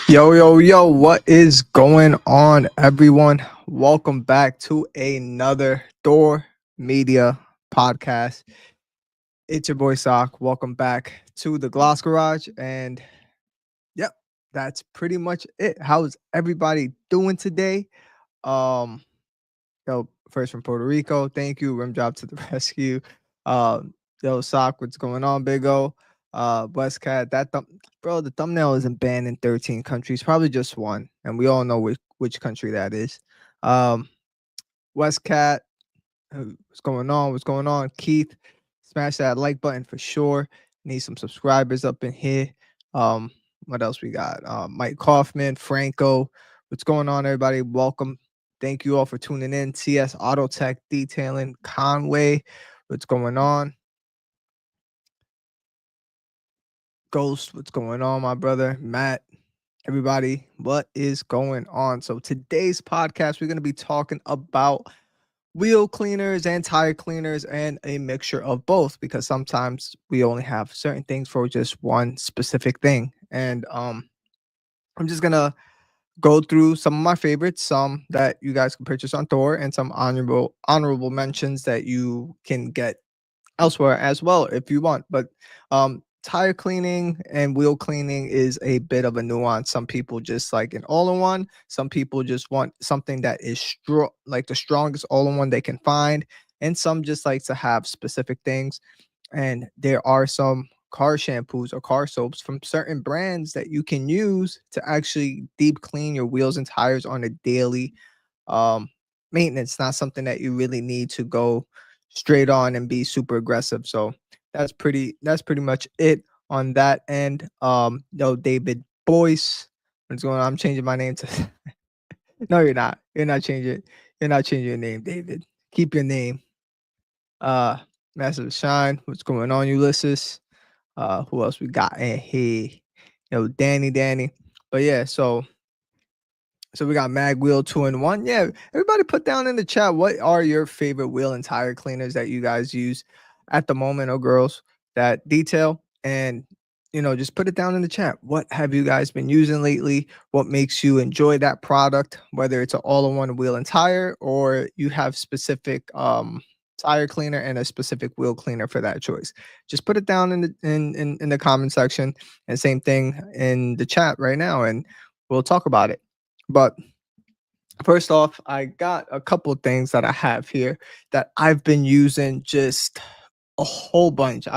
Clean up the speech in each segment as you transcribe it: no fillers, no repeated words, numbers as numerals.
Yo, what is going on, everyone? Welcome back to another Door Media podcast. It's your boy Sock. Welcome back to the Gloss Garage. And yep, that's pretty much it. How's everybody doing today? Um, first from Puerto Rico, thank you. Rim job to the rescue. Sock, what's going on, Big O? Westcat, bro, the thumbnail isn't banned in 13 countries, probably just one, and we all know which country that is. Westcat, what's going on? What's going on? Keith, smash that like button for sure. Need some subscribers up in here. What else we got? Mike Kaufman, Franco. What's going on, everybody? Welcome. Thank you all for tuning in. TS Auto Tech Detailing, Conway. What's going on? Ghost, what's going on, my brother? Matt, everybody, what is going on? So today's podcast, we're going to be talking about wheel cleaners and tire cleaners and a mixture of both, because sometimes we only have certain things for just one specific thing. And I'm just gonna go through some of my favorites, some that you guys can purchase on Thor, and some honorable mentions that you can get elsewhere as well if you want. But tire cleaning and wheel cleaning is a bit of a nuance. Some people just like an all-in-one. Some people just want something that is like the strongest all-in-one they can find, and some just like to have specific things. And there are some car shampoos or car soaps from certain brands that you can use to actually deep clean your wheels and tires on a daily maintenance, not something that you really need to go straight on and be super aggressive. So that's pretty much it on that end. David Boyce, what's going on? I'm changing my name to no, you're not. You're not changing your name, David. Keep your name. Massive Shine, what's going on, Ulysses? Who else we got in here? Danny. But yeah, so we got Mag Wheel 2-in-1. Yeah, everybody put down in the chat, what are your favorite wheel and tire cleaners that you guys use at the moment, or girls that detail? And just put it down in the chat. What have you guys been using lately? What makes you enjoy that product? Whether it's an all-in-one wheel and tire, or you have specific tire cleaner and a specific wheel cleaner for that choice. Just put it down in the comment section, and same thing in the chat right now, and we'll talk about it. But first off, I got a couple of things that I have here that I've been using just a whole bunch.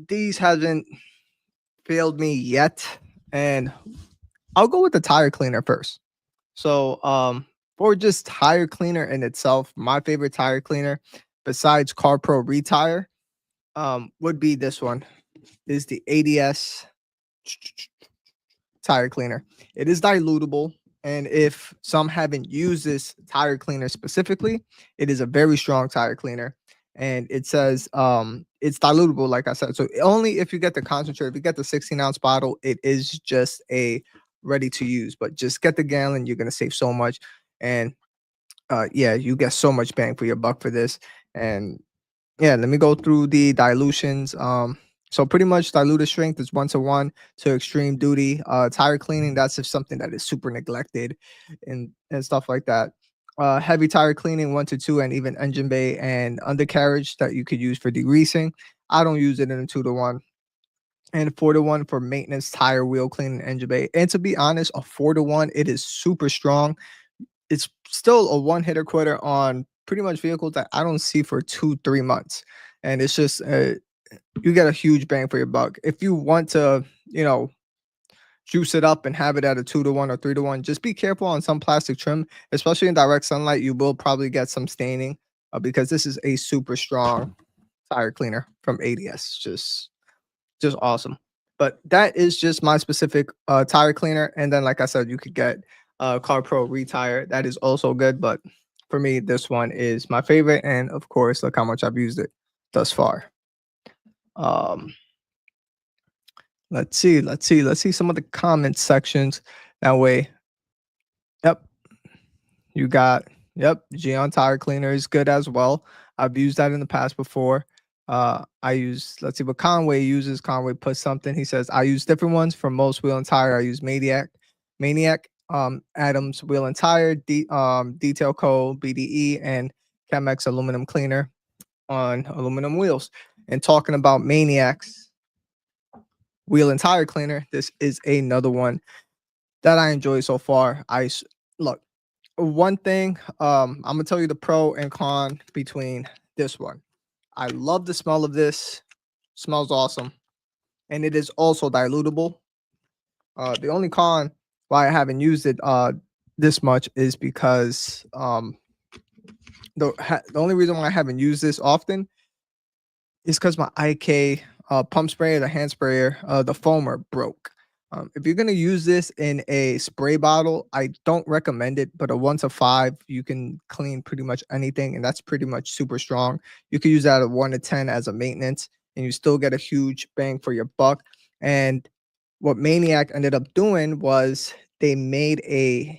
These hasn't failed me yet, and I'll go with the tire cleaner first. So, for just tire cleaner in itself, my favorite tire cleaner besides Carpro Retire would be this one. Is the ADS tire cleaner. It is dilutable, and if some haven't used this tire cleaner specifically, it is a very strong tire cleaner. And it says it's dilutable, like I said. So only if you get the concentrate, if you get the 16-ounce bottle, it is just a ready to use. But just get the gallon, you're gonna save so much. And yeah, you get so much bang for your buck for this. And yeah, let me go through the dilutions. So pretty much diluted strength is 1-to-1 to extreme duty. Tire cleaning, that's just something that is super neglected and stuff like that. Heavy tire cleaning, 1-to-2, and even engine bay and undercarriage that you could use for degreasing. I don't use it in a 2-to-1. And 4-to-1 for maintenance, tire, wheel cleaning, engine bay. And to be honest, a 4-to-1, it is super strong. It's still a one-hitter quitter on pretty much vehicles that I don't see for 2-3 months. And it's just you get a huge bang for your buck. If you want to, juice it up and have it at a 2-to-1 or 3-to-1, just be careful on some plastic trim, especially in direct sunlight. You will probably get some staining because this is a super strong tire cleaner from ADS. Just awesome. But that is just my specific tire cleaner. And then, like I said, you could get Carpro Retire. That is also good. But for me, this one is my favorite. And of course, look how much I've used it thus far. Let's see some of the comment sections. That way. Yep. You got, Gyeon tire cleaner is good as well. I've used that in the past before. I use, let's see what Conway uses. Conway puts something. He says, I use different ones for most wheel and tire. I use Maniac, Adams wheel and tire, Detail Co, BDE, and Chemex aluminum cleaner on aluminum wheels. And talking about Maniac's wheel and tire cleaner, this is another one that I enjoy so far. Look, one thing, I'm gonna tell you the pro and con between this one. I love the smell of this. Smells awesome, and it is also dilutable. The only con why I haven't used it this much is because the only reason why I haven't used this often is because my IK pump sprayer, the hand sprayer, the foamer broke. If you're gonna use this in a spray bottle, I don't recommend it. But a 1 to 5, you can clean pretty much anything, and that's pretty much super strong. You can use that at 1 to 10 as a maintenance, and you still get a huge bang for your buck. And what Maniac ended up doing was they made a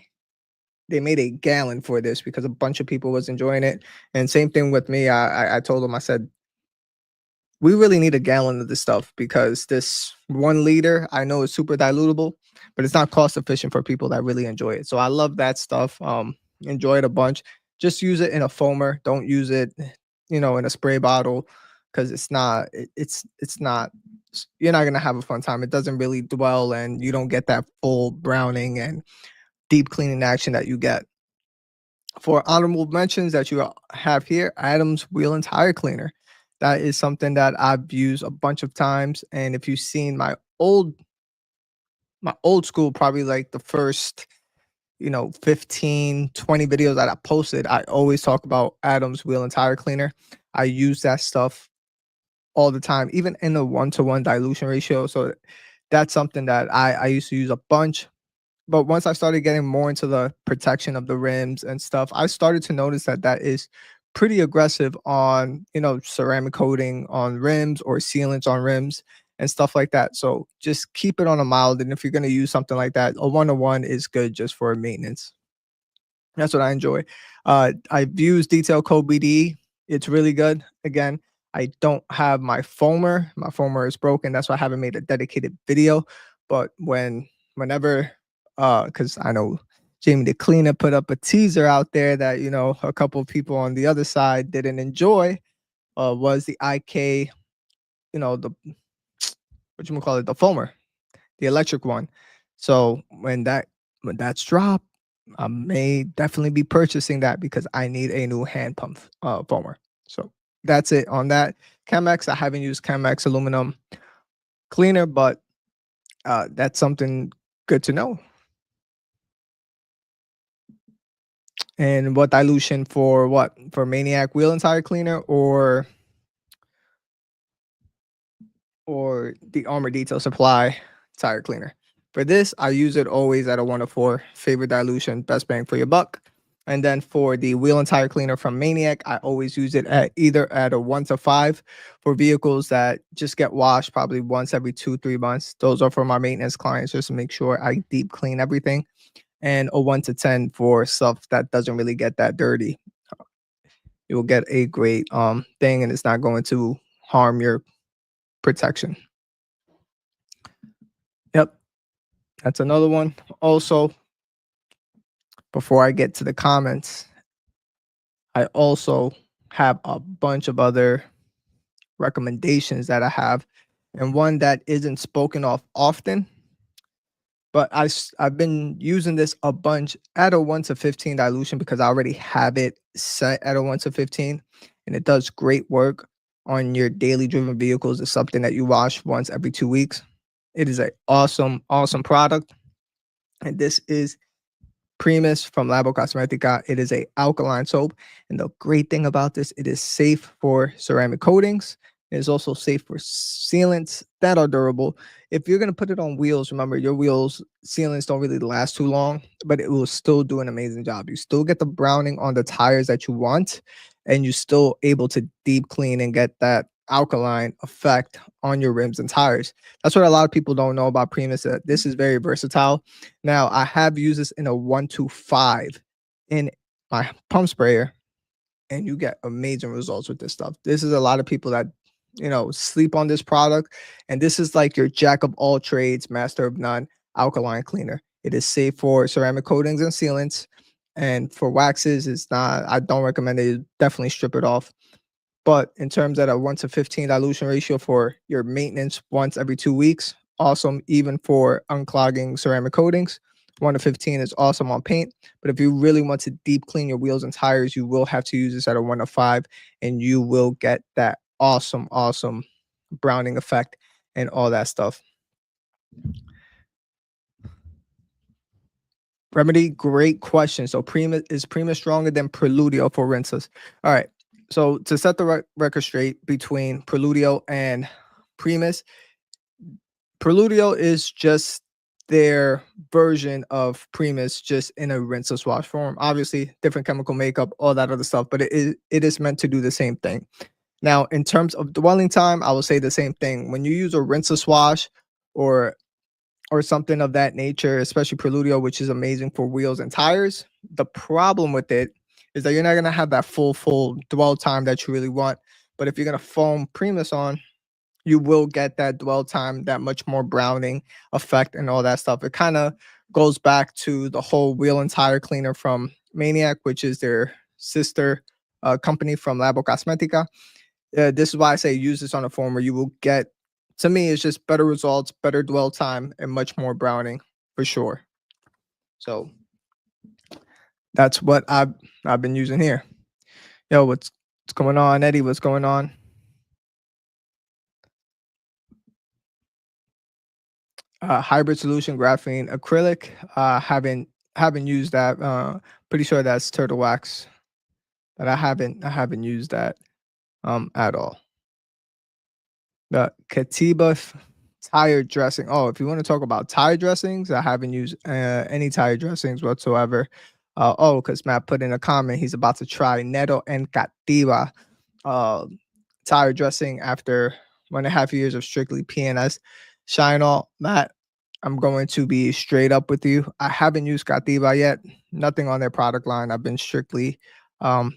gallon for this because a bunch of people was enjoying it. And same thing with me. I told them, I said, we really need a gallon of this stuff because this 1 liter I know is super dilutable, but it's not cost efficient for people that really enjoy it. So I love that stuff. Enjoy it a bunch. Just use it in a foamer. Don't use it, in a spray bottle because it's not. It's not. You're not gonna have a fun time. It doesn't really dwell, and you don't get that full browning and deep cleaning action that you get. For honorable mentions that you have here, Adams wheel and tire cleaner. That is something that I've used a bunch of times. And if you've seen my old school, probably like the first, 15, 20 videos that I posted, I always talk about Adams wheel and tire cleaner. I use that stuff all the time, even in a 1-to-1 dilution ratio. So that's something that I used to use a bunch. But once I started getting more into the protection of the rims and stuff, I started to notice that is pretty aggressive on, ceramic coating on rims or sealants on rims and stuff like that. So just keep it on a mild. And if you're going to use something like that, a 1-to-1 is good just for maintenance. That's what I enjoy. I've used Detail Code BDE. It's really good. Again, I don't have my foamer. My foamer is broken. That's why I haven't made a dedicated video. But whenever because I know Jamie the Cleaner put up a teaser out there that a couple of people on the other side didn't enjoy. Was the IK, the the foamer, the electric one. So when that's dropped, I may definitely be purchasing that because I need a new hand pump foamer. So that's it on that. Chemex, I haven't used Chemex aluminum cleaner, but that's something good to know. And what dilution for what? For Maniac wheel and tire cleaner or the Armour Detail Supply tire cleaner? For this, I use it always at a 1 to 4. Favorite dilution, best bang for your buck. And then for the wheel and tire cleaner from Maniac, I always use it at either at a 1 to 5 for vehicles that just get washed probably once every 2-3 months. Those are for my maintenance clients just to make sure I deep clean everything. And a 1 to 10 for stuff that doesn't really get that dirty. You'll get a great thing, and it's not going to harm your protection. Yep, that's another one. Also, before I get to the comments, I also have a bunch of other recommendations that I have, and one that isn't spoken of often. But I've been using this a bunch at a 1 to 15 dilution because I already have it set at a 1 to 15, and it does great work on your daily driven vehicles. It's something that you wash once every 2 weeks. It is an awesome product, and this is Primus from Labocosmetica. It is a alkaline soap, and the great thing about this, it is safe for ceramic coatings. It is also safe for sealants that are durable. If you're going to put it on wheels, remember your wheels sealants don't really last too long, but it will still do an amazing job. You still get the browning on the tires that you want, and you're still able to deep clean and get that alkaline effect on your rims and tires. That's what a lot of people don't know about Primus. That this is very versatile. Now, I have used this in a 1 to 5 in my pump sprayer, and you get amazing results with this stuff. This is a lot of people that sleep on this product. And this is like your jack of all trades, master of none alkaline cleaner. It is safe for ceramic coatings and sealants. And for waxes, it's not, I don't recommend it. You definitely strip it off. But in terms of a 1 to 15 dilution ratio for your maintenance once every 2 weeks, awesome. Even for unclogging ceramic coatings, 1 to 15 is awesome on paint. But if you really want to deep clean your wheels and tires, you will have to use this at a 1 to 5, and you will get that awesome browning effect and all that stuff. Remedy, great question. So Primus stronger than Preludio for Rinseless? All right. So to set the record straight between Preludio and Primus, Preludio is just their version of Primus, just in a rinseless wash form. Obviously, different chemical makeup, all that other stuff, but it is meant to do the same thing. Now, in terms of dwelling time, I will say the same thing. When you use a rinseless wash or something of that nature, especially Preludio, which is amazing for wheels and tires, the problem with it is that you're not gonna have that full dwell time that you really want. But if you're gonna foam Primus on, you will get that dwell time, that much more browning effect and all that stuff. It kind of goes back to the whole wheel and tire cleaner from Maniac, which is their sister company from Labocosmetica. This is why I say use this on a form where you will get, to me, it's just better results, better dwell time, and much more browning for sure. So that's what I've been using here. Yo, what's going on, Eddie? What's going on? Hybrid solution, graphene, acrylic. Haven't used that. Pretty sure that's turtle wax, but I haven't used that at all. The Katiba tire dressing. Oh, if you want to talk about tire dressings, I haven't used any tire dressings whatsoever. Because Matt put in a comment, he's about to try Nero and Katiba tire dressing after 1.5 years of strictly PNS. Shine all, Matt, I'm going to be straight up with you. I haven't used Katiba yet. Nothing on their product line. I've been strictly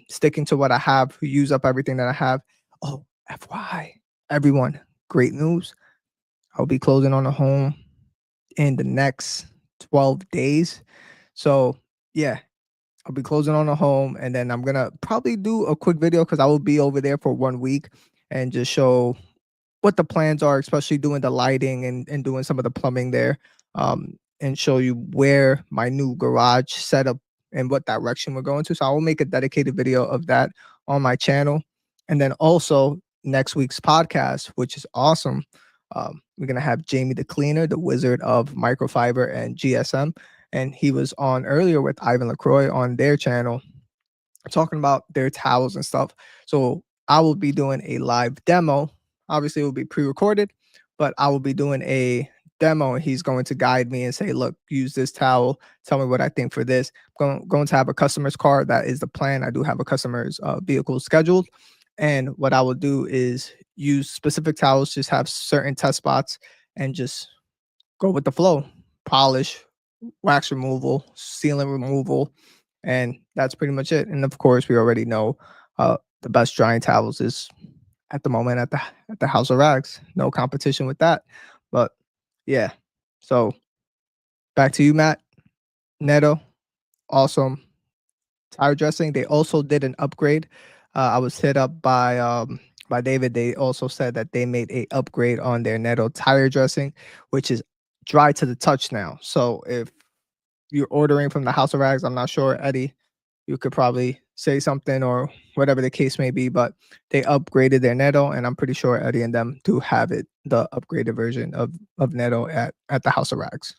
sticking to what I have, use up everything that I have. Oh, FYI, everyone, great news. I'll be closing on a home in the next 12 days. So yeah, I'll be closing on a home, and then I'm gonna probably do a quick video because I will be over there for 1 week and just show what the plans are, especially doing the lighting and doing some of the plumbing there, and show you where my new garage setup and what direction we're going to. So I will make a dedicated video of that on my channel. And then also next week's podcast, which is awesome. We're going to have Jamie the Cleaner, the wizard of microfiber and GSM. And he was on earlier with Ivan LaCroix on their channel talking about their towels and stuff. So I will be doing a live demo. Obviously, it will be pre-recorded, but I will be doing a demo, and he's going to guide me and say, look, use this towel. Tell me what I think for this. I'm going to have a customer's car. That is the plan. I do have a customer's vehicle scheduled. And what I will do is use specific towels, just have certain test spots, and just go with the flow. Polish, wax removal, sealant removal, and that's pretty much it. And of course, we already know the best drying towels is at the moment at the House of Rags. No competition with that. But yeah, so back to you, Matt. Nero, awesome tire dressing. They also did an upgrade. I was hit up by David. They also said that they made a upgrade on their Nero tire dressing, which is dry to the touch now. So if you're ordering from the House of Rags, I'm not sure, Eddie, you could probably say something or whatever the case may be, but they upgraded their Nero, and I'm pretty sure Eddie and them do have it, the upgraded version of Nero at the House of Rags.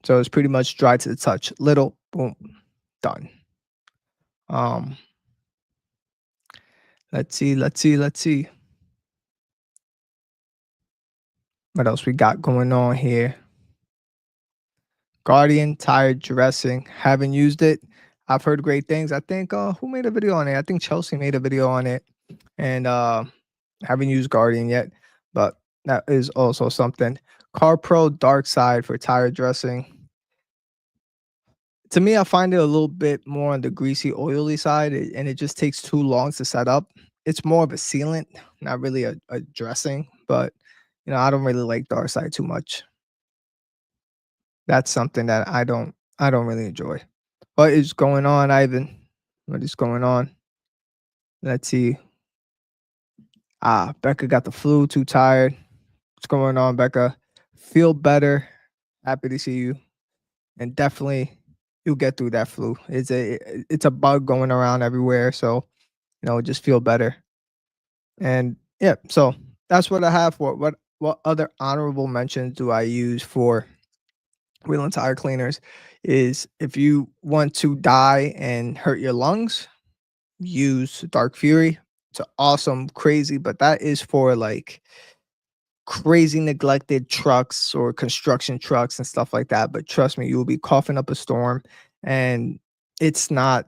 So it's pretty much dry to the touch. Little, boom, done. Let's see. What else we got going on here? Guardian tire dressing. Haven't used it. I've heard great things. I think who made a video on it? I think Chelsea made a video on it. And haven't used Guardian yet, but that is also something. Carpro dark side for tire dressing. To me, I find it a little bit more on the greasy, oily side, and it just takes too long to set up. it's more of a sealant, not really a dressing, but I don't really like dark side too much. That's something that I don't really enjoy. What is going on, Ivan? What is going on? Let's see. Becca got the flu, too tired. What's going on, Becca? Feel better. Happy to see you. And definitely you'll get through that flu. It's a bug going around everywhere. So, just feel better. And yeah, so that's what I have for what other honorable mentions do I use for wheel and tire cleaners is if you want to die and hurt your lungs, use Dark Fury. It's awesome, crazy, but that is for like crazy neglected trucks or construction trucks and stuff like that. But trust me, you will be coughing up a storm, and it's not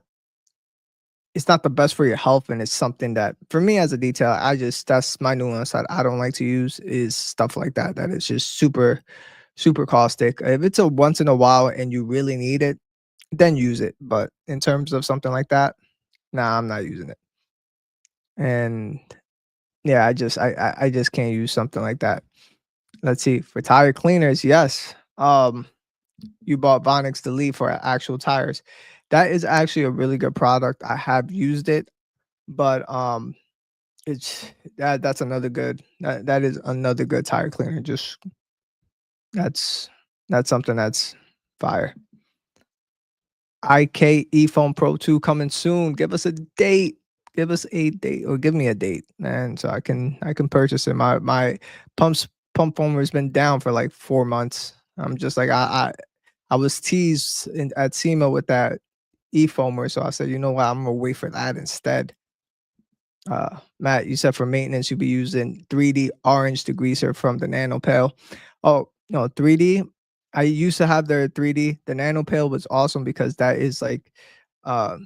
it's not the best for your health. And it's something that for me as a detailer, that's my nuance that I don't like to use is stuff like that. That is just super, super caustic. If it's a once in a while and you really need it, then use it. But in terms of something like that, nah, I'm not using it. And yeah, I just can't use something like that. Let's see. For tire cleaners, yes. You bought Vonix Delete for actual tires. That is actually a really good product. I have used it, but it's that's another good that is another good tire cleaner. Just that's that's something that's fire. IK ePhone Pro 2 coming soon. Give us a date. Give us a date or give me a date, man, so I can purchase it. My pump foamer has been down for like 4 months. I'm just like I was teased at SEMA with that eFoamer, so I said, you know what, I'm gonna wait for that instead. Matt, you said for maintenance you'd be using 3D orange degreaser from the Nano Pail. Oh no, 3D. I used to have their 3D. The Nano Pail was awesome because that is uh,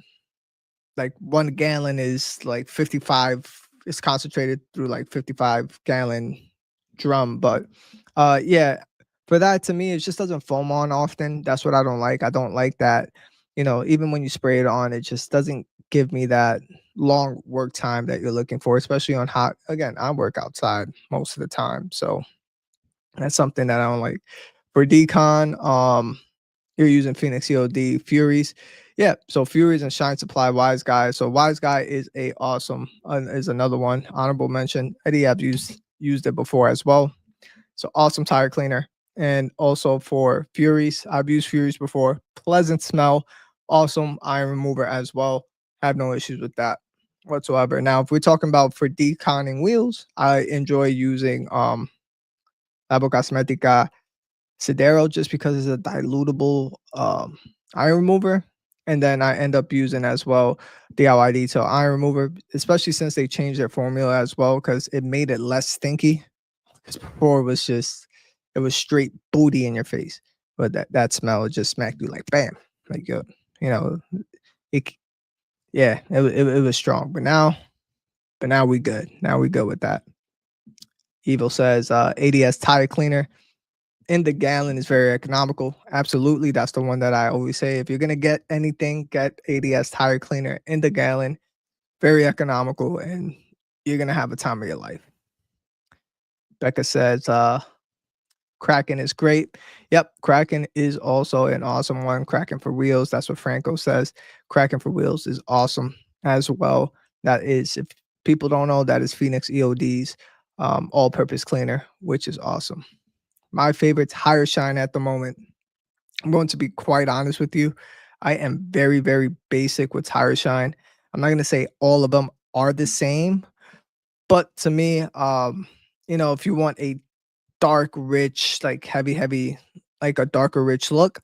like 1 gallon is like 55. It's concentrated through like 55-gallon drum, but yeah, for that to me it just doesn't foam on often. That's what I don't like. I don't like that, even when you spray it on, it just doesn't give me that long work time that you're looking for, especially on hot. Again, I work outside most of the time, so that's something that I don't like. For decon, you're using Phoenix EOD Furies. Yeah, so Furies and Shine Supply Wise Guy. So Wise Guy is a awesome is another one. Honorable mention. Eddie, I've used it before as well. So awesome tire cleaner. And also for Furies, I've used Furies before. Pleasant smell. Awesome iron remover as well. Have no issues with that whatsoever. Now, if we're talking about for deconning wheels, I enjoy using Labocosmetica Sidero just because it's a dilutable iron remover. And then I end up using as well DIY Detail iron remover, especially since they changed their formula as well because it made it less stinky. Because before it was straight booty in your face. But that smell just smacked you like bam. Like you know, it yeah, it was strong. But now we good. Now we good with that. Evil says ADS tire cleaner in the gallon is very economical. Absolutely. That's the one that I always say. If you're gonna get anything, get ADS tire cleaner in the gallon. Very economical, and you're gonna have a time of your life. Becca says, Kraken is great. Yep, Kraken is also an awesome one. Kraken for wheels. That's what Franco says. Kraken for wheels is awesome as well. That is, if people don't know, that is Phoenix EOD's all-purpose cleaner, which is awesome. My favorite tire shine at the moment. I'm going to be quite honest with you. I am very, very basic with tire shine. I'm not going to say all of them are the same, but to me, if you want a dark, rich, like heavy, like a darker, rich look,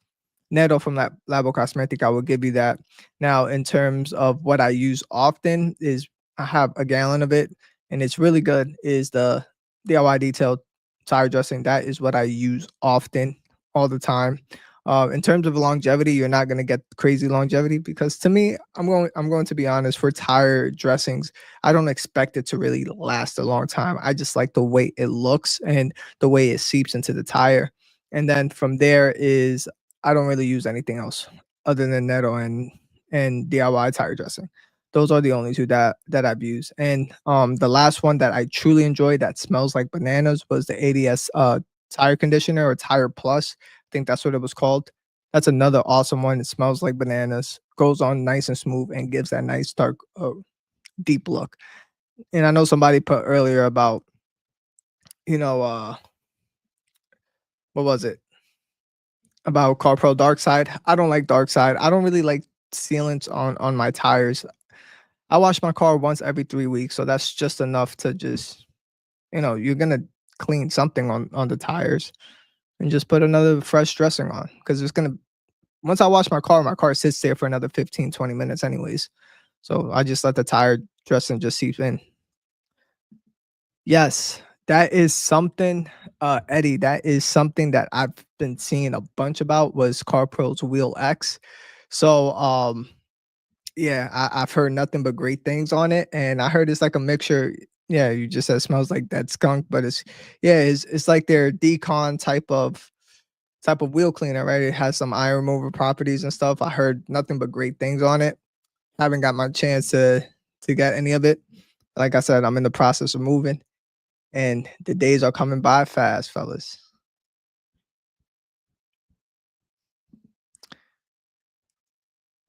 Nero from that Labocosmetica, I will give you that. Now, in terms of what I use often is I have a gallon of it, and it's really good. Is the DIY Detail tire dressing. That is what I use often, all the time. In terms of longevity, you're not going to get crazy longevity because to me, I'm going to be honest. For tire dressings, I don't expect it to really last a long time. I just like the way it looks and the way it seeps into the tire. And then from there is I don't really use anything else other than Nero and DIY tire dressing. those are the only two that I've used. And the last one that I truly enjoyed that smells like bananas was the ADS tire conditioner, or Tyre Plus. I think that's what it was called. That's another awesome one. It smells like bananas, goes on nice and smooth, and gives that nice dark deep look. And I know somebody put earlier about, you know, what was it? About Carpro dark side. I don't like dark side. I don't really like sealants on my tires. I wash my car once every 3 weeks, so that's just enough to just, you're gonna clean something on the tires and just put another fresh dressing on, because it's gonna once I wash my car sits there for another 15, 20 minutes anyways. So I just let the tire dressing just seep in. Yes, that is something, Eddie, that is something that I've been seeing a bunch about, was CarPro's Wheel X. So yeah, I've heard nothing but great things on it, and I heard it's like a mixture. Yeah, you just said it smells like that skunk, but it's like their decon type of wheel cleaner, right? It has some iron remover properties and stuff. I heard nothing but great things on it. Haven't got my chance to get any of it. Like I said, I'm in the process of moving, and the days are coming by fast, fellas.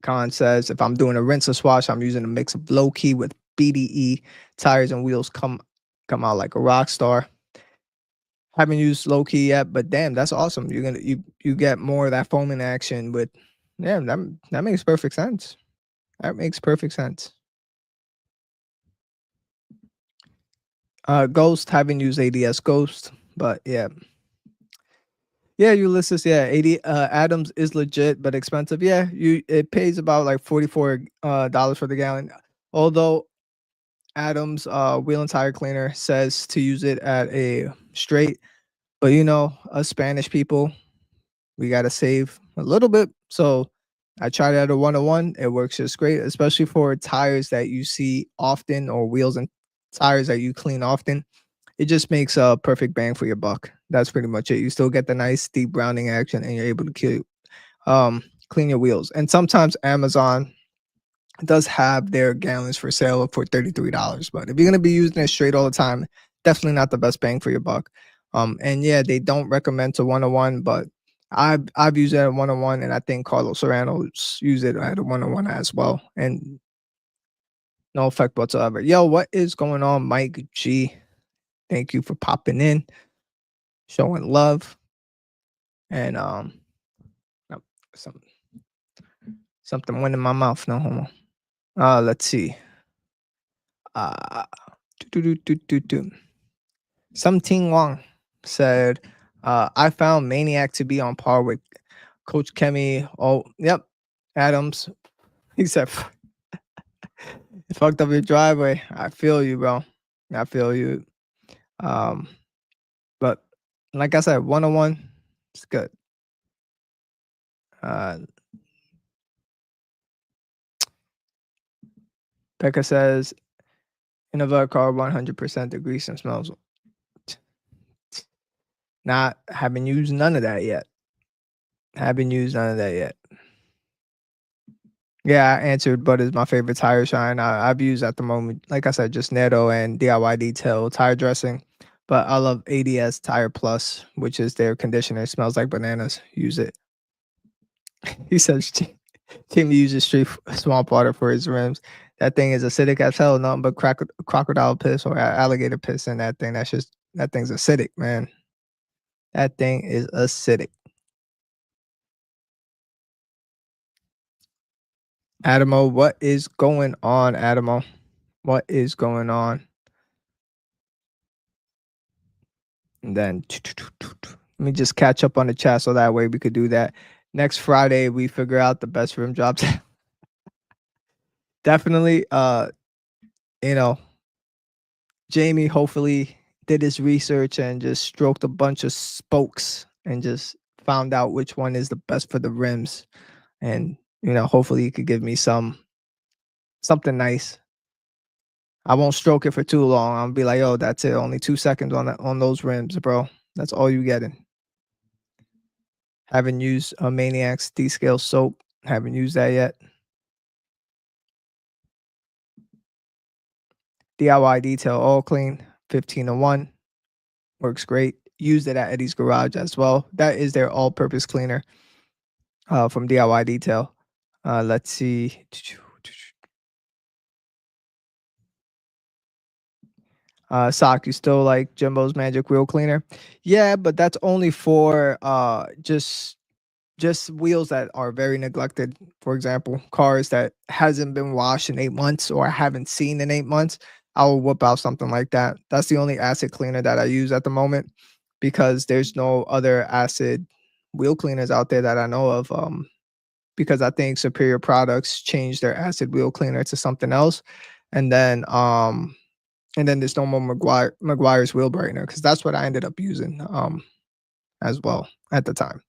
Khan says, if I'm doing a rinseless wash, I'm using a mix of low key with BDE. Tires and wheels come out like a rock star. Haven't used low key yet, but damn, that's awesome. You get more of that foaming action with, yeah, that makes perfect sense. That makes perfect sense. Ghost, haven't used ADS Ghost, but yeah. Yeah, Ulysses, yeah, 80 Adams is legit but expensive. Yeah, it pays about like $44 dollars for the gallon. Although Adams wheel and tire cleaner says to use it at a straight, but us Spanish people, we gotta save a little bit. So I tried it at a 101. It works just great, especially for tires that you see often, or wheels and tires that you clean often. It just makes a perfect bang for your buck. That's pretty much it. You still get the nice deep browning action, and you're able to clean your wheels. And sometimes Amazon does have their gallons for sale for $33. But if you're gonna be using it straight all the time, definitely not the best bang for your buck. And yeah, they don't recommend to 101, but I've used it at 101, and I think Carlos Serrano's use it at a 101 as well, and no effect whatsoever. Yo, what is going on, Mike G? Thank you for popping in, showing love, and no, some something went in my mouth. No homo. Let's see. Uh, Some Ting Wang said, I found Maniac to be on par with Coach Kemi. Oh, yep. Adams. He said, "You fucked up your driveway." I feel you, bro. I feel you. Um, but like I said, 101, it's good. Uh, Becca says, in a car, 100% the grease and smells. Not haven't used none of that yet. Haven't used none of that yet. Yeah, I answered, but it's my favorite tire shine. I've used at the moment, like I said, just Nero and DIY Detail tire dressing. But I love ADS Tyre Plus, which is their conditioner. It smells like bananas. Use it. He says Tim uses straight swamp water for his rims. That thing is acidic as hell. Nothing but crocodile piss or alligator piss in that thing. That thing's acidic, man. That thing is acidic. Adamo, what is going on, Adamo? What is going on? And then let me just catch up on the chat so that way we could do that. Next Friday, we figure out the best rim jobs. Definitely, Jamie hopefully did his research and just stroked a bunch of spokes and just found out which one is the best for the rims. And, hopefully he could give me something nice. I won't stroke it for too long. I'll be like, "Yo, that's it. Only 2 seconds on those rims, bro. That's all you getting." Haven't used a Maniac's Descale soap. Haven't used that yet. DIY detail all clean, 1501. Works great. Used it at Eddie's Garage as well. That is their all-purpose cleaner from DIY detail. Let's see. Sock, you still like Jimbo's Magic Wheel Cleaner? Yeah, but that's only for just wheels that are very neglected. For example, cars that hasn't been washed in 8 months or I haven't seen in 8 months. I'll whip out something like that. That's the only acid cleaner that I use at the moment because there's no other acid wheel cleaners out there that I know of. Because I think Superior Products changed their acid wheel cleaner to something else, and then there's no more Meguiar's wheel brightener because that's what I ended up using as well at the time.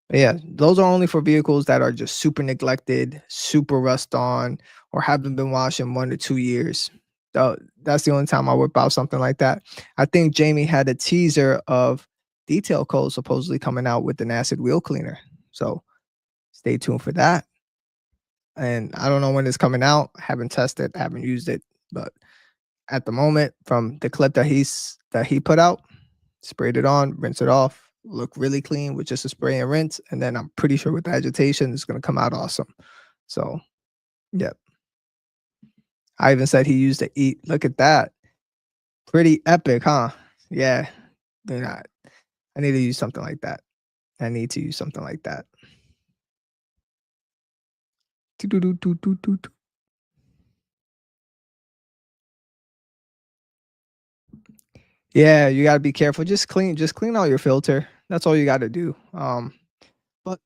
But yeah, those are only for vehicles that are just super neglected, super rust on, or haven't been washed in 1 to 2 years. That's the only time I whip out something like that. I think Jamie had a teaser of Detail Code supposedly coming out with an acid wheel cleaner. So stay tuned for that. And I don't know when it's coming out. I haven't tested, I haven't used it, but at the moment, from the clip that he put out, sprayed it on, rinse it off, look really clean with just a spray and rinse, and then I'm pretty sure with the agitation, it's gonna come out awesome. So, yeah. I even said he used to eat. Look at that, pretty epic, huh? Yeah, you know, I need to use something like that. I need to use something like that. Yeah, you gotta be careful. Just clean out your filter. That's all you gotta do. But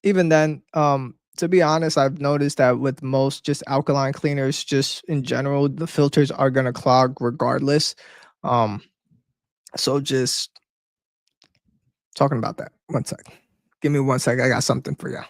even then, to be honest, I've noticed that with most just alkaline cleaners, just in general, the filters are gonna clog regardless. Um, so just talking about that. 1 sec. Give me 1 sec. I got something for you.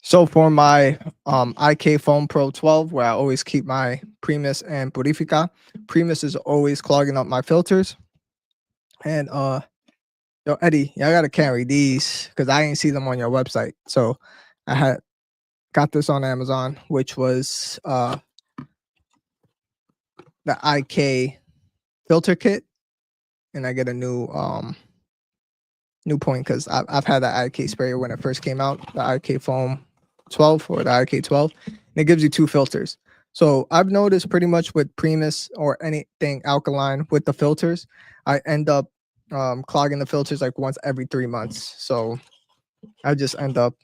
So for my IK Foam Pro 12, where I always keep my Primus and Purifica, Primus is always clogging up my filters. And yo, Eddie, y'all gotta carry these because I didn't see them on your website. So I had got this on Amazon, which was the IK filter kit, and I get a new point because I've had that IK sprayer when it first came out, the IK Foam 12 or the IK 12, and it gives you 2 filters. So I've noticed pretty much with Primus or anything alkaline with the filters, I end up clogging the filters like once every 3 months. So I just end up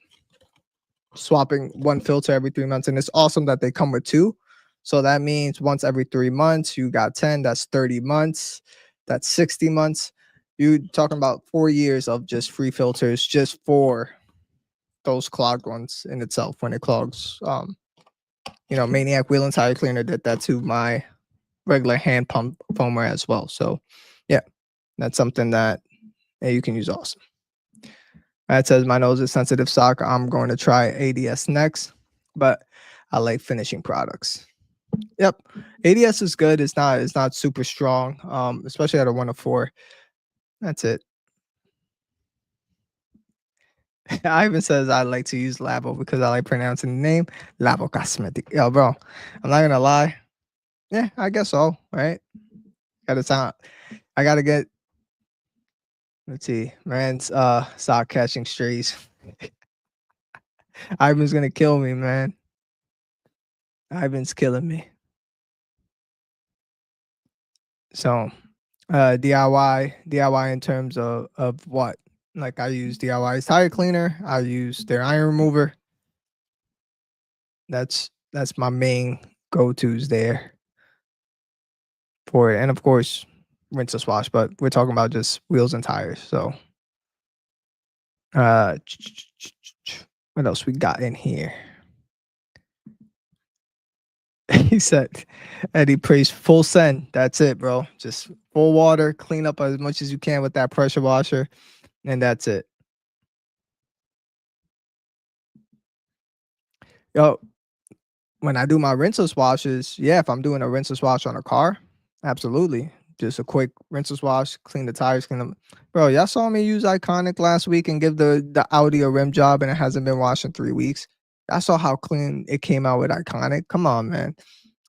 swapping one filter every 3 months, and it's awesome that they come with 2. So that means once every 3 months, you got 10. That's 30 months. That's 60 months. You talking about 4 years of just free filters just for those clogged ones in itself when it clogs. Maniac Wheel and Tire Cleaner did that to my regular hand pump foamer as well. So yeah, that's something that you can use also. That says my nose is sensitive, sock. I'm going to try ADS next, but I like finishing products. Yep, ADS is good. It's not super strong, especially at a 104. That's it. Ivan says I like to use Labo because I like pronouncing the name Labocosmetica. Yo, bro, I'm not gonna lie. Yeah, I guess so. Right? Gotta sound. I gotta get. Let's see. Man's sock catching strays. Ivan's gonna kill me, man. Ivan's killing me. So, DIY in terms of what? Like I use DIY's tire cleaner. I use their iron remover. That's my main go-tos there for it, and of course, rinseless wash. But we're talking about just wheels and tires. So, what else we got in here? He said, Eddie prays full send. That's it, bro. Just full water, clean up as much as you can with that pressure washer, and that's it. Yo, when I do my rinseless washes, yeah, if I'm doing a rinseless wash on a car, absolutely. Just a quick rinseless wash, clean the tires, clean them. Bro, y'all saw me use Iconic last week and give the Audi a rim job and it hasn't been washed in 3 weeks. I saw how clean it came out with Iconic. Come on, man.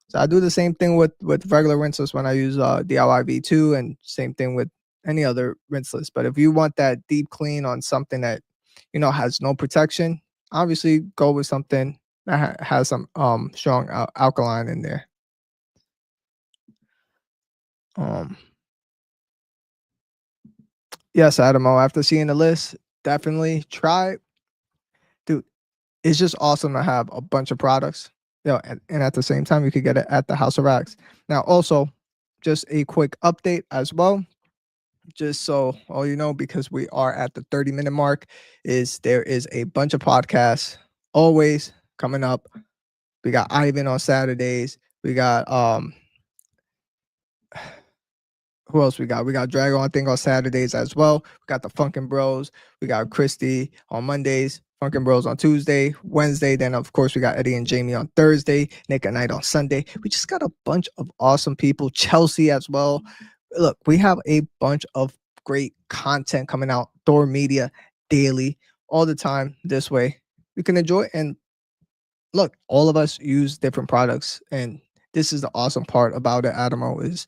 So I do the same thing with regular rinseless when I use DIY V2, and same thing with any other rinseless. But if you want that deep clean on something that has no protection, obviously go with something that has some strong alkaline in there. Um, yes, Adamo. After seeing the list, definitely try, dude. It's just awesome to have a bunch of products, and at the same time you could get it at the House of Rags. Now, also, just a quick update as well, just so all you know, because we are at the 30-minute mark, is there is a bunch of podcasts always coming up. We got Ivan on Saturdays. We got who else we got? We got Drago, I think, on Saturdays as well. We got the Funkin' Bros. We got Christy on Mondays, Funkin' Bros on Tuesday, Wednesday. Then, of course, we got Eddie and Jamie on Thursday, Nick at Night on Sunday. We just got a bunch of awesome people. Chelsea as well. Look, we have a bunch of great content coming out, Thor Media, daily, all the time this way. You can enjoy it. And look, all of us use different products. And this is the awesome part about it, Adamo, is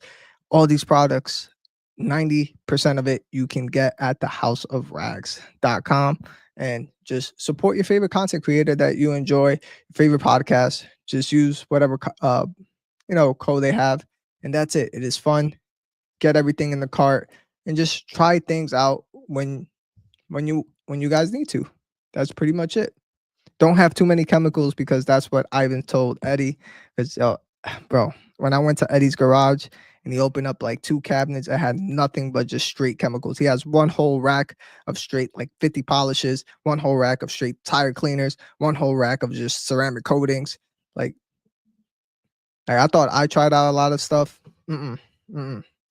all these products, 90% of it you can get at the houseofrags.com, and just support your favorite content creator that you enjoy, your favorite podcast. Just use whatever code they have, and that's it. It is fun. Get everything in the cart and just try things out when you guys need to. That's pretty much it. Don't have too many chemicals, because that's what Ivan told Eddie. Because bro, when I went to Eddie's garage and he opened up like 2 cabinets, it had nothing but just straight chemicals. He has one whole rack of straight like 50 polishes, one whole rack of straight tire cleaners, one whole rack of just ceramic coatings. Like I thought I tried out a lot of stuff.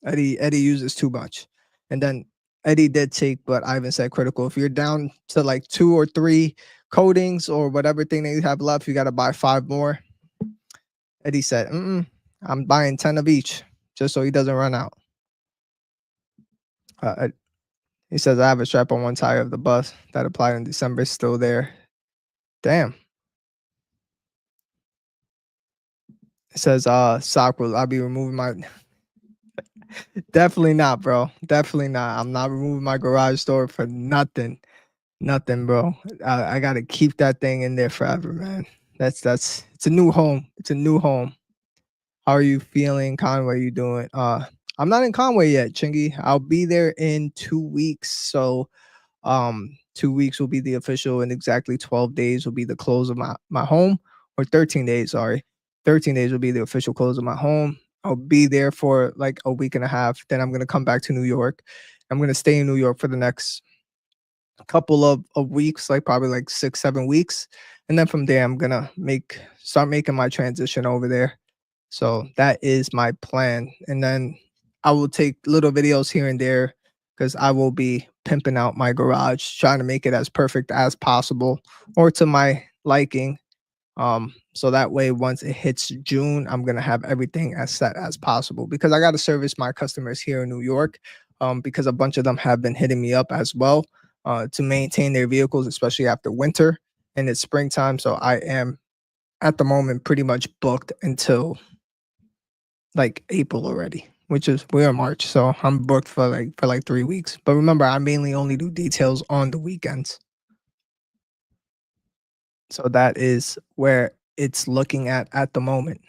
Eddie uses too much. And then Eddie did take what Ivan said, critical. If you're down to like 2 or 3 coatings or whatever thing they have left, you got to buy 5 more. Eddie said, I'm buying 10 of each just so he doesn't run out. He says, I have a strap on one tire of the bus that applied in December, still there. Damn. It says, sock will, I'll be removing my... Definitely not, bro. Definitely not. I'm not removing my garage door for nothing. Nothing, bro. I got to keep that thing in there forever, man. That's it's a new home. It's a new home. How are you feeling, Conway? You doing? I'm not in Conway yet, Chingy. I'll be there in 2 weeks. So 2 weeks will be the official, and exactly 12 days will be the close of my home, or 13 days, sorry. 13 days will be the official close of my home. I'll be there for like a week and a half. Then I'm going to come back to New York. I'm going to stay in New York for the next couple of weeks, like probably like 6-7 weeks. And then from there, I'm going to start making my transition over there. So that is my plan. And then I will take little videos here and there, because I will be pimping out my garage, trying to make it as perfect as possible, or to my liking. So that way, once it hits June, I'm going to have everything as set as possible, because I got to service my customers here in New York, because a bunch of them have been hitting me up as well, to maintain their vehicles, especially after winter and it's springtime. So I am at the moment pretty much booked until like April already, which is, we're in March. So I'm booked for like 3 weeks. But remember, I mainly only do details on the weekends. So that is where it's looking at the moment.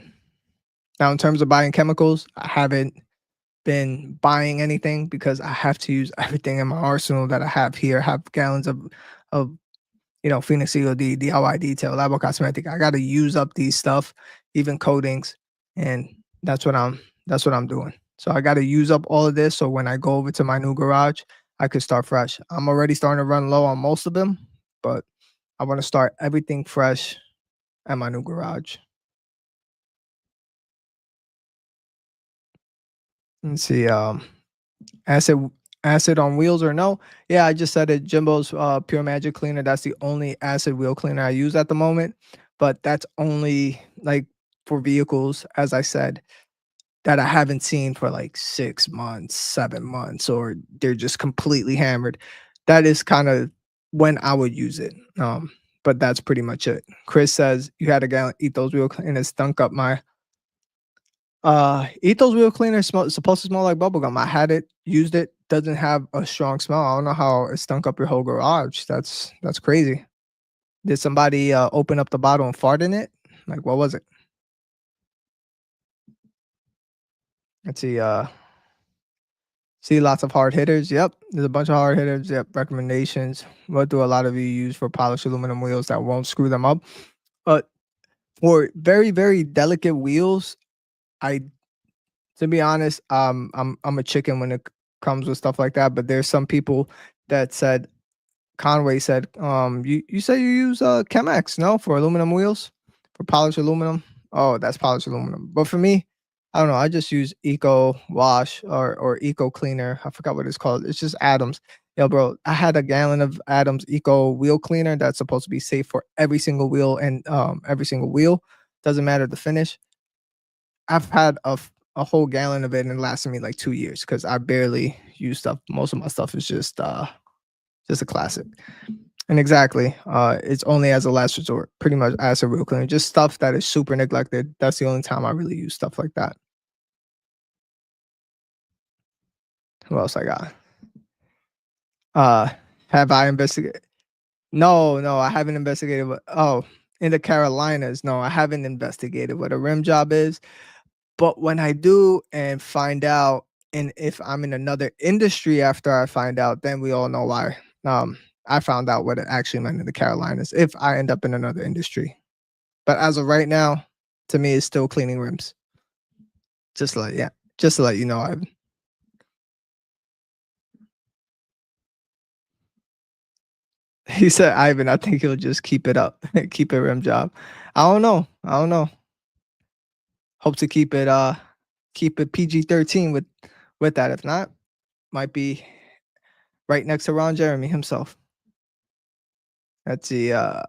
Now, in terms of buying chemicals, I haven't been buying anything, because I have to use everything in my arsenal that I have here. I have gallons of Phoenix COD, DIY detail, Labocosmetica. I got to use up these stuff, even coatings, and that's what I'm doing. So I got to use up all of this, so when I go over to my new garage, I could start fresh. I'm already starting to run low on most of them, but I want to start everything fresh at my new garage. Let's see. Acid on wheels or no? Yeah, I just said it. Jimbo's Pure Magic Cleaner. That's the only acid wheel cleaner I use at the moment. But that's only like for vehicles, as I said, that I haven't seen for like 6 months, 7 months, or they're just completely hammered. That is kind of when I would use it. But that's pretty much it. Chris says you had a gallon Ethos wheel cleaner and it stunk up my Ethos wheel cleaner supposed to smell like bubblegum. I had it, used it, doesn't have a strong smell. I don't know how it stunk up your whole garage. That's crazy. Did somebody open up the bottle and fart in it? Like what was it? Let's see. See lots of hard hitters. Yep, there's a bunch of hard hitters. Yep, recommendations. What do a lot of you use for polished aluminum wheels that won't screw them up? For very very delicate wheels, I to be honest, I'm a chicken when it comes with stuff like that. But there's some people that said Conway said, you say you use Chemex, no, for aluminum wheels, for polished aluminum. Oh, that's polished aluminum. But for me, I don't know. I just use Eco Wash or Eco Cleaner. I forgot what it's called. It's just Adams. Yo, bro, I had a gallon of Adams Eco Wheel Cleaner that's supposed to be safe for every single wheel and every single wheel. Doesn't matter the finish. I've had a whole gallon of it and it lasted me like 2 years because I barely use stuff. Most of my stuff is just a classic. And exactly, it's only as a last resort, pretty much as a wheel cleaner. Just stuff that is super neglected. That's the only time I really use stuff like that. Who else I got? Have I investigated? No, I haven't investigated what in the Carolinas. No, I haven't investigated what a rim job is. But when I do and find out, and if I'm in another industry after I find out, then we all know why. I found out what it actually meant in the Carolinas if I end up in another industry. But as of right now, to me, it's still cleaning rims. Just to let you know, he said, Ivan, I think he'll just keep it up, keep a rim job. I don't know. Hope to keep it PG-13 with that. If not, might be right next to Ron Jeremy himself. Let's see. It's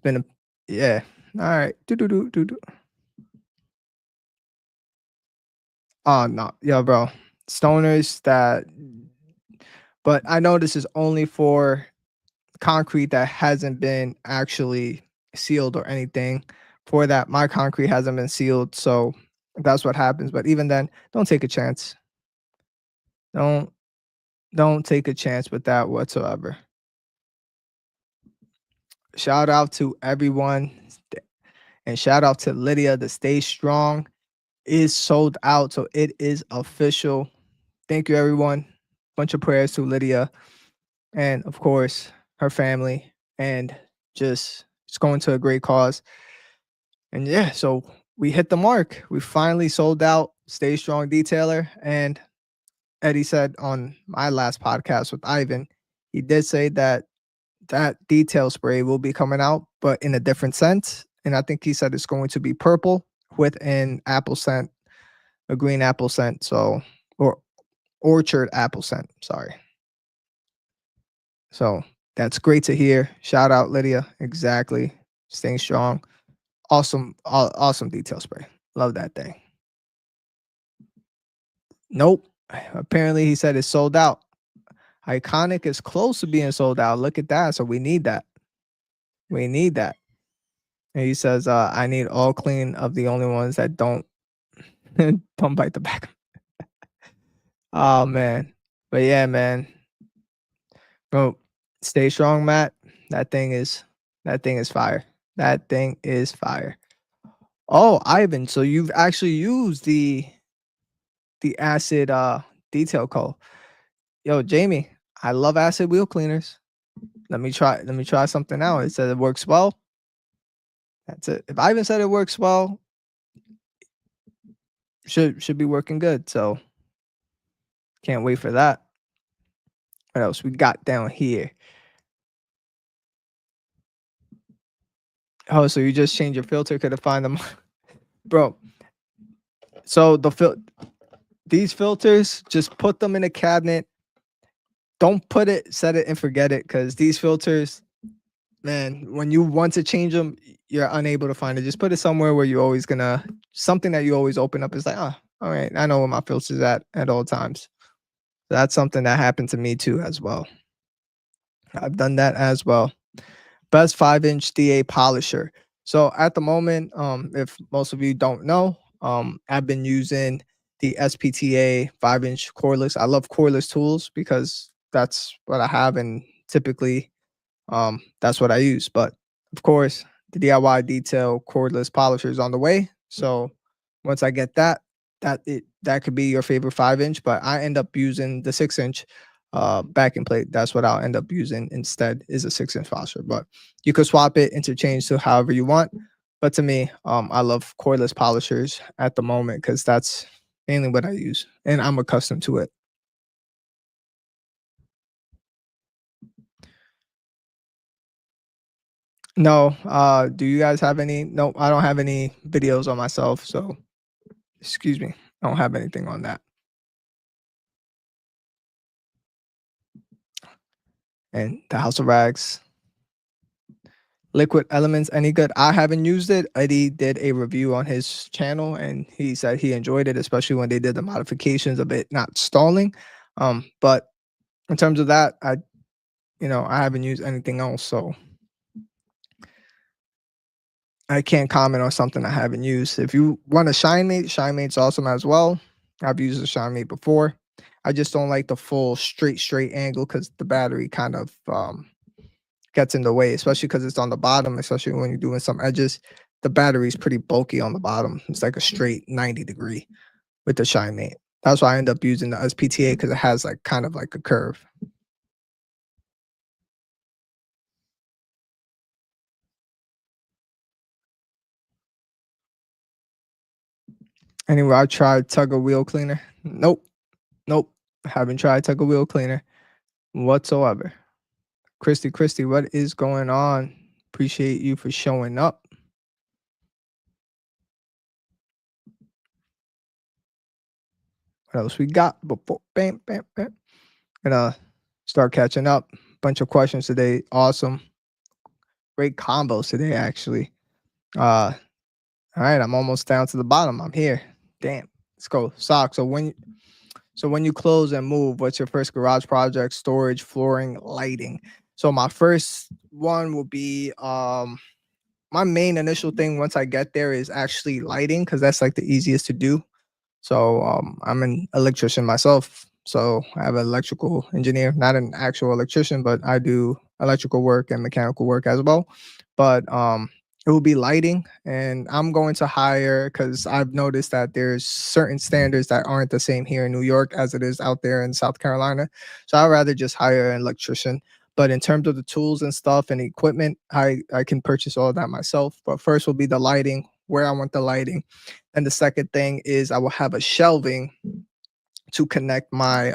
been yeah. All right. Do. Oh no, yo, bro. Stoners that, but I know this is only for concrete that hasn't been actually sealed or anything. For that, my concrete hasn't been sealed, so that's what happens. But even then, don't take a chance. Don't take a chance with that whatsoever. Shout out to everyone, and shout out to Lydia. The Stay Strong is sold out, so it is official. Thank you, everyone. Bunch of prayers to Lydia, and of course her family, and just it's going to a great cause. And yeah, so we hit the mark. We finally sold out Stay Strong Detailer. And Eddie said on my last podcast with Ivan, he did say that detail spray will be coming out, but in a different scent. And I think he said it's going to be purple with an apple scent, a green apple scent. So, or orchard apple scent. Sorry. So that's great to hear. Shout out Lydia. Exactly. Staying strong. Awesome detail spray. Love that thing. Nope. Apparently he said it's sold out. Iconic is close to being sold out. Look at that. So we need that. And he says, I need all clean of the only ones that don't don't bite the back. Oh man. But yeah, man. Bro, stay strong, Matt. That thing is fire. That thing is fire. Oh, Ivan, so you've actually used the acid detail coat. Yo, Jamie, I love acid wheel cleaners. Let me try something out. It said it works well. That's it. If Ivan said it works well, should be working good. So can't wait for that. What else we got down here? Oh, so you just change your filter to find them, bro. So these filters, just put them in a cabinet. Don't set it and forget it, because these filters, man, when you want to change them, you're unable to find it. Just put it somewhere where you're always gonna something that you always open up is like, oh, all right, I know where my filter's at all times. That's something that happened to me too as well. I've done that as well. Best 5-inch DA polisher. So at the moment, if most of you don't know, I've been using the SPTA 5-inch cordless. I love cordless tools because that's what I have, and typically that's what I use. But of course, the DIY detail cordless polisher is on the way. So once I get that, that could be your favorite 5-inch. But I end up using the 6-inch backing plate. That's what I'll end up using instead, is a 6-inch polisher. But you could swap it, interchange to however you want. But to me, I love cordless polishers at the moment because that's mainly what I use, and I'm accustomed to it. No, do you guys have any? No, I don't have any videos on myself, so excuse me. I don't have anything on that. And the House of Rags, Liquid Elements, any good? I haven't used it. Eddie did a review on his channel and he said he enjoyed it, especially when they did the modifications of it not stalling. But in terms of that, I haven't used anything else, so I can't comment on something I haven't used. If you want a ShineMate's awesome as well. I've used a ShineMate before. I just don't like the full straight angle because the battery kind of gets in the way, especially because it's on the bottom, especially when you're doing some edges. The battery is pretty bulky on the bottom. It's like a straight 90-degree with the ShineMate. That's why I end up using the SPTA because it has like kind of like a curve. Anyway, I tried Tugger Wheel Cleaner. Nope. Haven't tried Tugger Wheel Cleaner whatsoever. Christy, what is going on? Appreciate you for showing up. What else we got? Bam. Gonna start catching up. Bunch of questions today. Awesome. Great combos today, actually. All right, I'm almost down to the bottom. I'm here. Damn. Let's go. Sock. So when you close and move, what's your first garage project? Storage, flooring, lighting. So my first one will be my main initial thing once I get there is actually lighting because that's like the easiest to do. So I'm an electrician myself. So I have an electrical engineer, not an actual electrician, but I do electrical work and mechanical work as well. But it will be lighting, and I'm going to hire because I've noticed that there's certain standards that aren't the same here in New York as it is out there in South Carolina. So I'd rather just hire an electrician. But in terms of the tools and stuff and equipment, I can purchase all of that myself. But first will be the lighting, where I want the lighting. And the second thing is I will have a shelving to connect my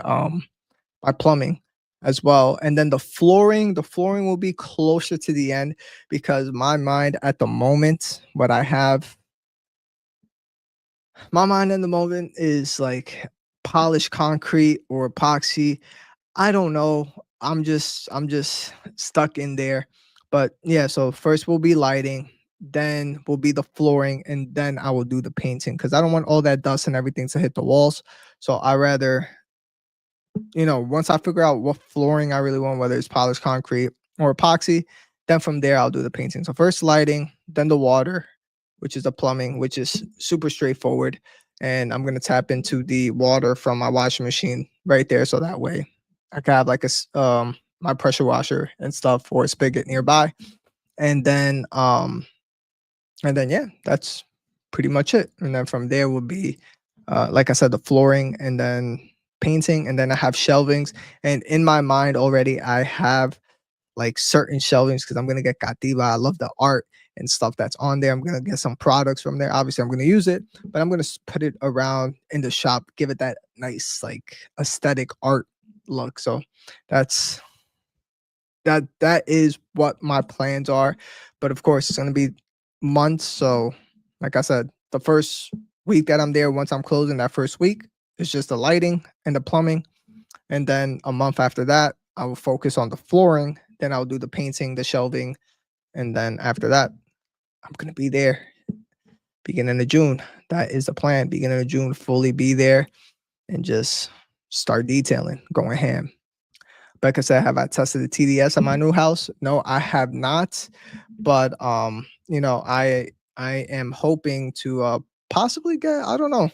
my plumbing as well. And then the flooring will be closer to the end because my mind at the moment, my mind in the moment is like polished concrete or epoxy. I don't know. I'm just stuck in there. But yeah, so first will be lighting, then will be the flooring, and then I will do the painting because I don't want all that dust and everything to hit the walls. So I rather, once I figure out what flooring I really want, whether it's polished concrete or epoxy, then from there I'll do the painting. So first lighting, then the water, which is the plumbing, which is super straightforward. And I'm gonna tap into the water from my washing machine right there, so that way I can have like my pressure washer and stuff or a spigot nearby. And then yeah, that's pretty much it. And then from there will be like I said, the flooring and then painting, and then I have shelvings. And in my mind already, I have like certain shelvings because I'm gonna get Gatiba. I love the art and stuff that's on there. I'm gonna get some products from there. Obviously, I'm gonna use it, but I'm gonna put it around in the shop, give it that nice like aesthetic art look. So that's that is what my plans are. But of course, it's gonna be months. So, like I said, the first week that I'm there, once I'm closing that first week, it's just the lighting and the plumbing. And then a month after that, I will focus on the flooring. Then I'll do the painting, the shelving, And then after that, I'm gonna be there beginning of June. That is the plan. Beginning of June, fully be there and just start detailing, going ham. Becca said, have I tested the TDS at my new house? No, I have not. But you know, I am hoping to possibly get, I don't know.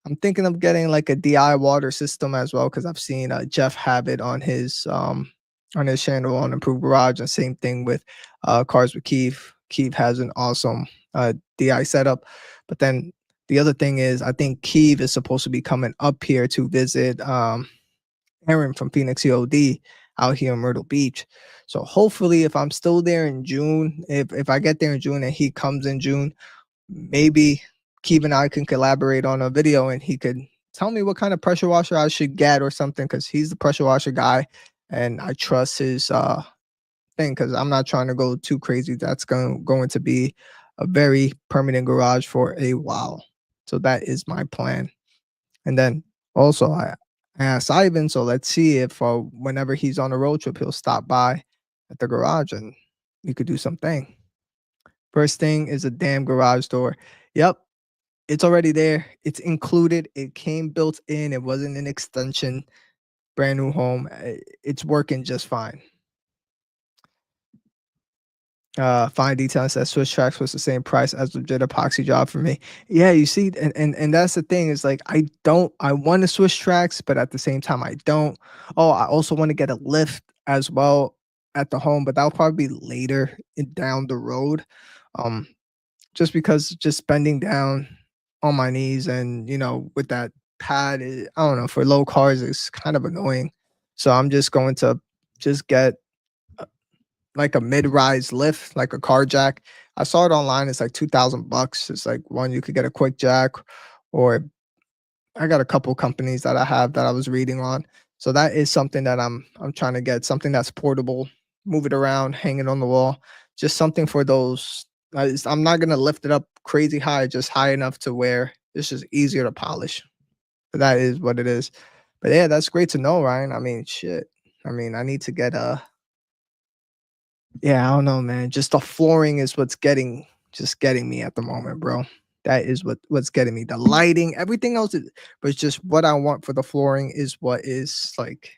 I'm thinking of getting like a DI water system as well, because I've seen Jeff have it on his channel on Improved Garage, and same thing with Cars with Keith. Keith has an awesome DI setup. But then the other thing is, I think Keith is supposed to be coming up here to visit Aaron from Phoenix EOD out here in Myrtle Beach. So hopefully, if I'm still there in June, if I get there in June and he comes in June, maybe Keith and I can collaborate on a video, and he could tell me what kind of pressure washer I should get or something, because he's the pressure washer guy, and I trust his thing, because I'm not trying to go too crazy. That's going to be a very permanent garage for a while. So that is my plan. And then also I asked Ivan, so let's see if whenever he's on a road trip, he'll stop by at the garage and we could do something. First thing is a damn garage door. Yep, it's already there. It's included. It came built in. It wasn't an extension. Brand new home. It's working just fine. Fine detail says Swiss Tracks was the same price as legit epoxy job for me. Yeah, you see, and that's the thing, is like I want to Swiss Tracks, but at the same time I don't. Oh, I also want to get a lift as well at the home, but that'll probably be later down the road. Just because just bending down on my knees and with that pad, I don't know, for low cars is kind of annoying. So I'm just going to just get like a mid-rise lift, like a car jack. I saw it online. It's like $2,000. It's like one you could get a quick jack, or I got a couple companies that I have that I was reading on. So that is something that I'm trying to get, something that's portable, move it around, hang it on the wall, just something for those. I'm not gonna lift it up crazy high, just high enough to where it's just easier to polish. But that is what it is. But yeah, that's great to know, Ryan. I mean, shit. I mean, I need to get yeah, I don't know, man. Just the flooring is what's getting me at the moment, bro. That is what's getting me. The lighting, everything else is, but it's just what I want for the flooring is what is like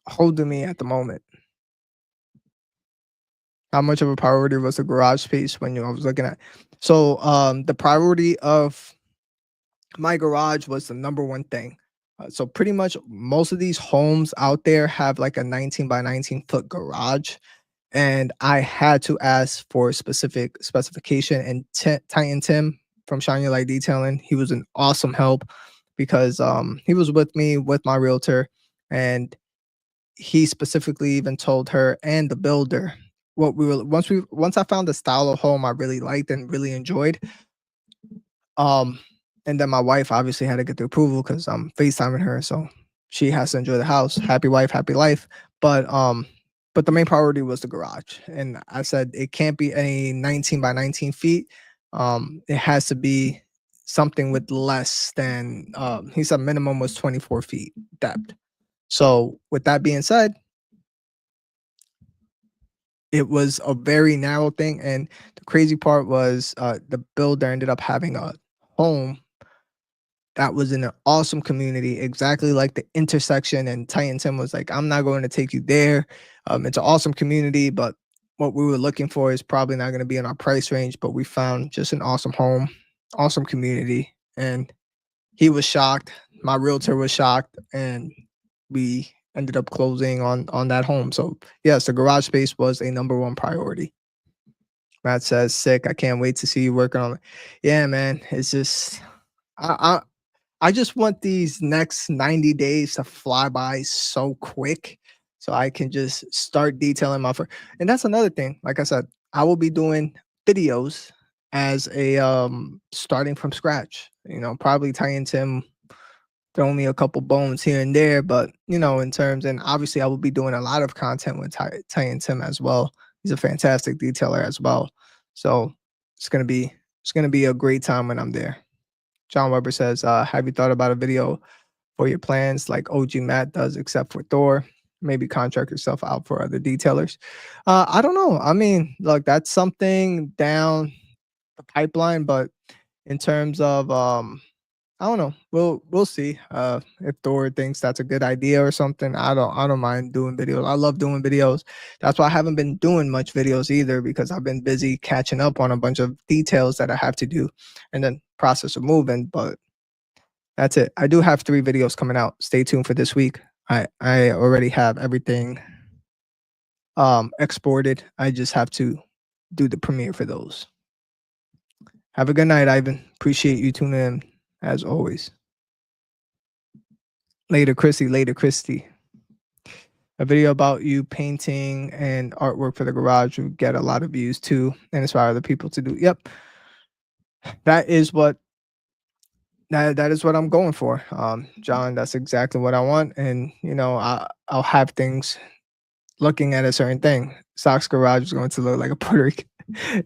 holding me at the moment. How much of a priority was the garage space when I was looking at? So the priority of my garage was the number one thing. So pretty much most of these homes out there have like a 19 by 19 foot garage. And I had to ask for specific specification, and Titan Tim from Shiny Light Detailing, he was an awesome help, because he was with me with my realtor, and he specifically even told her and the builder what once I found the style of home I really liked and really enjoyed. Um, and then my wife obviously had to get the approval because I'm FaceTiming her, so she has to enjoy the house. Happy wife, happy life. But the main priority was the garage, and I said it can't be a 19 by 19 feet. It has to be something with less than. He said minimum was 24 feet depth. So with that being said, it was a very narrow thing, and the crazy part was the builder ended up having a home that was in an awesome community, exactly like the intersection. And Titan Tim was like, I'm not going to take you there. It's an awesome community, but what we were looking for is probably not going to be in our price range. But we found just an awesome home, awesome community. And he was shocked. My realtor was shocked. And we ended up closing on that home. So yes, the garage space was a number one priority. Matt says, sick. I can't wait to see you working on it. Yeah, man. It's just I just want these next 90 days to fly by so quick, so I can just start detailing my first. And that's another thing. Like I said, I will be doing videos as a starting from scratch. Probably Ty Tim throw me a couple bones here and there, but in terms, and obviously I will be doing a lot of content with Ty Tim as well. He's a fantastic detailer as well. So it's gonna be a great time when I'm there. John Weber says, have you thought about a video for your plans like OG Matt does, except for Thor? maybe contract yourself out for other detailers. I don't know. I mean, look, that's something down the pipeline, but in terms of I don't know. We'll see. If Thor thinks that's a good idea or something. I don't mind doing videos. I love doing videos. That's why I haven't been doing much videos either, because I've been busy catching up on a bunch of details that I have to do and then process of moving. But that's it. I do have 3 videos coming out. Stay tuned for this week. I already have everything exported. I just have to do the premiere for those. Have a good night, Ivan. Appreciate you tuning in as always. Later, Christy. Later, Christy. A video about you painting and artwork for the garage would get a lot of views too, and inspire other people to do. Yep, that is what I'm going for, John. That's exactly what I want, and I'll have things looking at a certain thing. Sock's garage is going to look like a Puerto Rican.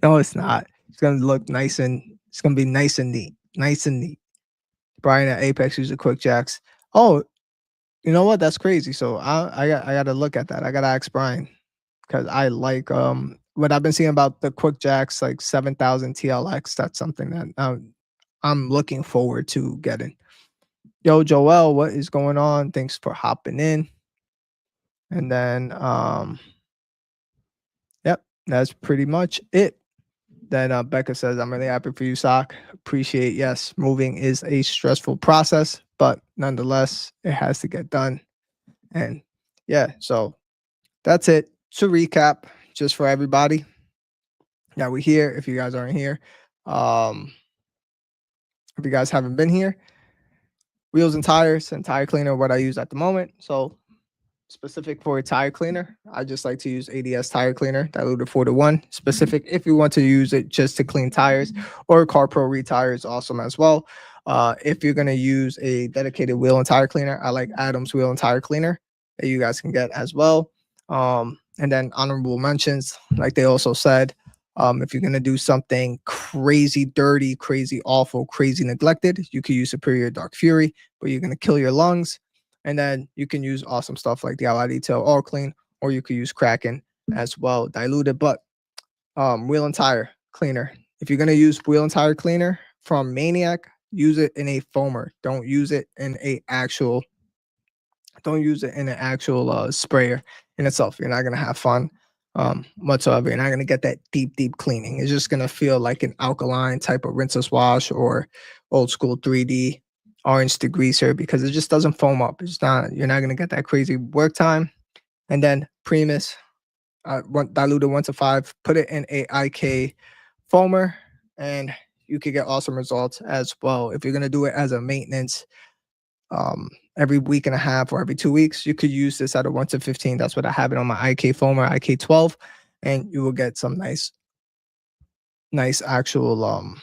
No, it's not. It's going to look nice, and it's going to be nice and neat. Nice and neat. Brian at Apex uses quick jacks. Oh, you know what? That's crazy. So I got to look at that. I got to ask Brian, because I like what I've been seeing about the quick jacks, like 7000 TLX. That's something that I'm looking forward to getting. Yo, Joel, what is going on? Thanks for hopping in. And then yep, that's pretty much it. Then Becca says, I'm really happy for you, Sock. Appreciate, yes, moving is a stressful process, but nonetheless, it has to get done. And yeah, so that's it. To recap, just for everybody that we're here, if you guys aren't here, if you guys haven't been here, wheels and tires and tire cleaner, what I use at the moment. So specific for a tire cleaner, I just like to use ADS tire cleaner, diluted 4:1. Specific if you want to use it just to clean tires, or Carpro retire is awesome as well. If you're going to use a dedicated wheel and tire cleaner, I like Adam's wheel and tire cleaner that you guys can get as well. And then honorable mentions, like they also said, if you're going to do something crazy dirty, crazy awful, crazy neglected, you could use Superior Dark Fury, but you're going to kill your lungs. And then you can use awesome stuff like the DIY Detail All Clean, or you could use Kraken as well, diluted. But wheel and tire cleaner, if you're going to use wheel and tire cleaner from Maniac, use it in a foamer. Don't use it in an actual sprayer in itself. You're not going to have fun whatsoever. You're not going to get that deep cleaning. It's just going to feel like an alkaline type of rinseless wash, or old school 3D orange degreaser, because it just doesn't foam up. It's not, you're not going to get that crazy work time. And then Primus, diluted 1:5, put it in a IK foamer, and you could get awesome results as well. If you're going to do it as a maintenance every week and a half or every 2 weeks, you could use this at a 1:15. That's what I have it on my IK foamer, IK 12, and you will get some nice actual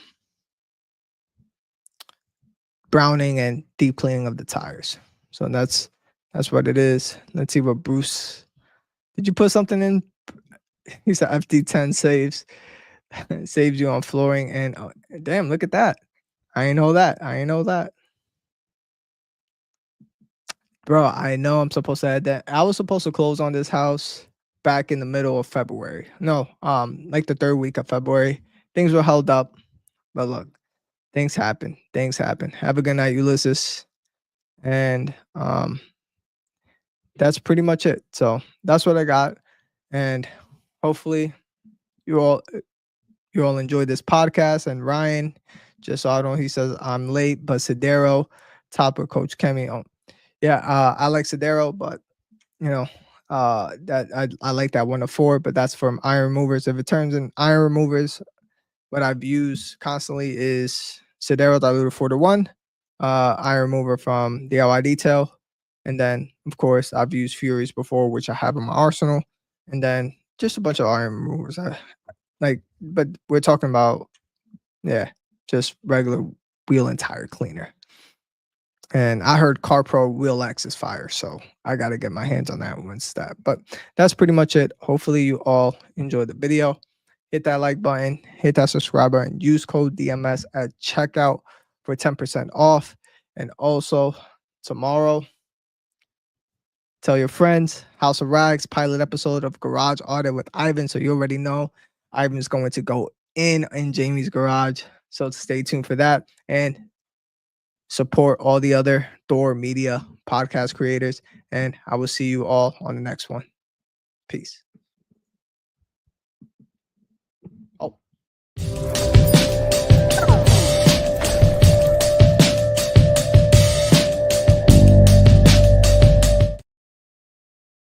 browning and deep cleaning of the tires. So that's what it is. Let's see what Bruce, did you put something in? He said FD10 saves you on flooring. And damn, look at that. I ain't know that. Bro, I know I'm supposed to add that. I was supposed to close on this house back in the middle of February. No, like the 3rd week of February. Things were held up, but look, things happen. Have a good night, Ulysses. And that's pretty much it. So that's what I got. And hopefully you all enjoyed this podcast. And Ryan, just so I don't, he says I'm late, but Sidero, top of Coach Kemi. Oh, yeah, I like Sidero, but that I like that 1:4, but that's from iron removers. If it turns in iron removers, what I've used constantly is Sidero diluted 4:1, iron remover from DIY Detail, and then of course I've used Furies before, which I have in my arsenal, and then just a bunch of iron removers. But we're talking about just regular wheel and tire cleaner. And I heard Carpro Wheel X is fire, so I got to get my hands on that once that. But that's pretty much it. Hopefully you all enjoyed the video. Hit that like button, hit that subscribe button, use code DMS at checkout for 10% off. And also tomorrow, Tell your friends. House of Rags pilot episode of Garage Audit with Ivan. So you already know Ivan is going to go in Jamie's garage. So stay tuned for that and support all the other Door Media podcast creators. And I will see you all on the next one. Peace.